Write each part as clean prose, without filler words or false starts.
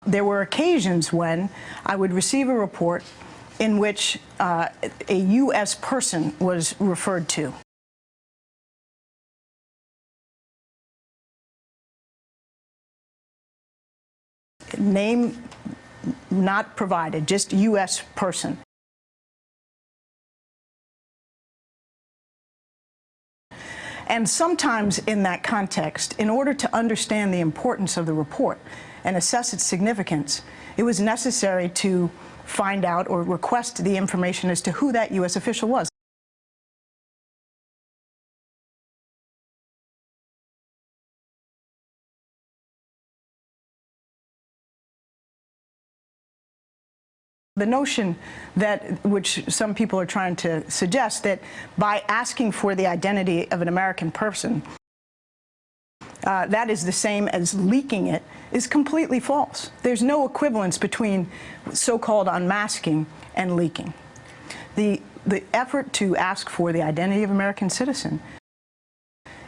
There were occasions when I would receive a report in which a U.S. person was referred to. Name not provided, just U.S. person. And sometimes in that context, in order to understand the importance of the report and assess its significance, it was necessary to find out or request the information as to who that U.S. official was. The notion that, which some people are trying to suggest, that by asking for the identity of an American person, that is the same as leaking it, is completely false. There's no equivalence between so-called unmasking and leaking. The effort to ask for the identity of an American citizen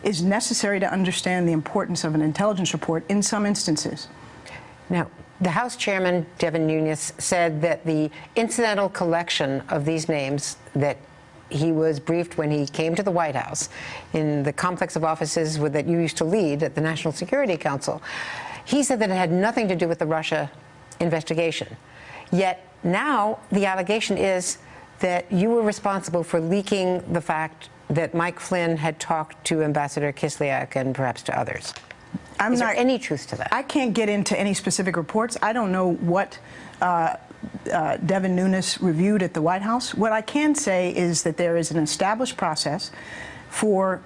is necessary to understand the importance of an intelligence report in some instances. Now, the House Chairman, Devin Nunes, said that the incidental collection of these names that he was briefed when he came to the White House in the complex of offices that you used to lead at the National Security Council, he said that it had nothing to do with the Russia investigation. Yet now the allegation is that you were responsible for leaking the fact that Mike Flynn had talked to Ambassador Kislyak and perhaps to others. Is there any truth to that? I can't get into any specific reports. I don't know what Devin Nunes reviewed at the White House. What I can say is that there is an established process for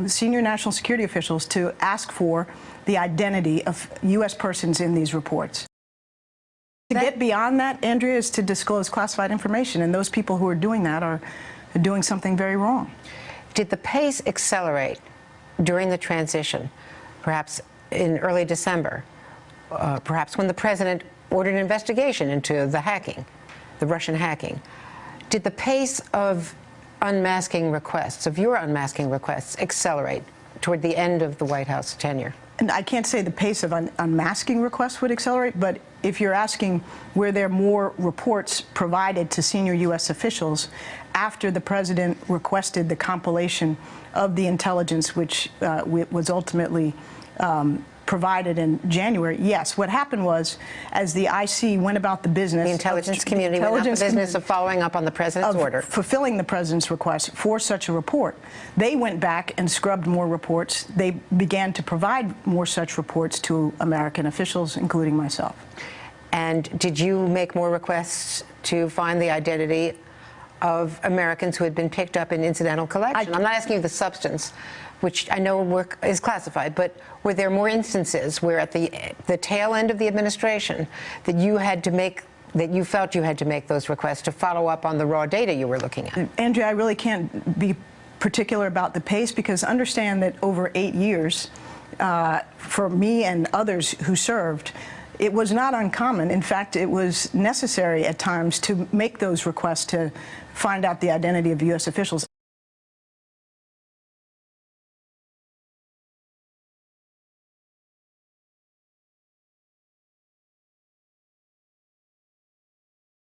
senior national security officials to ask for the identity of U.S. persons in these reports. To get beyond that, Andrea, is to disclose classified information, and those people who are doing that are doing something very wrong. Did the pace accelerate during the transition? Perhaps in early December, perhaps when the president ordered an investigation into the hacking, the Russian hacking. Did the pace of unmasking requests, of your unmasking requests, accelerate toward the end of the White House tenure? And I can't say the pace of unmasking requests would accelerate, but if you're asking were there more reports provided to senior U.S. officials after the president requested the compilation of the intelligence which was ultimately provided in January, yes. What happened was, as the IC went about the business, the intelligence community went about the business of following up on the president's order, fulfilling the president's request for such a report, they went back and scrubbed more reports. They began to provide more such reports to American officials, including myself. And did you make more requests to find the identity of Americans who had been picked up in incidental collection? I'm not asking you the substance, which I know is classified, but were there more instances where at the tail end of the administration that you had to make, that you felt you had to make those requests to follow up on the raw data you were looking at? Andrea, I really can't be particular about the pace, because understand that over 8 years, for me and others who served, it was not uncommon. In fact, it was necessary at times to make those requests to find out the identity of U.S. officials.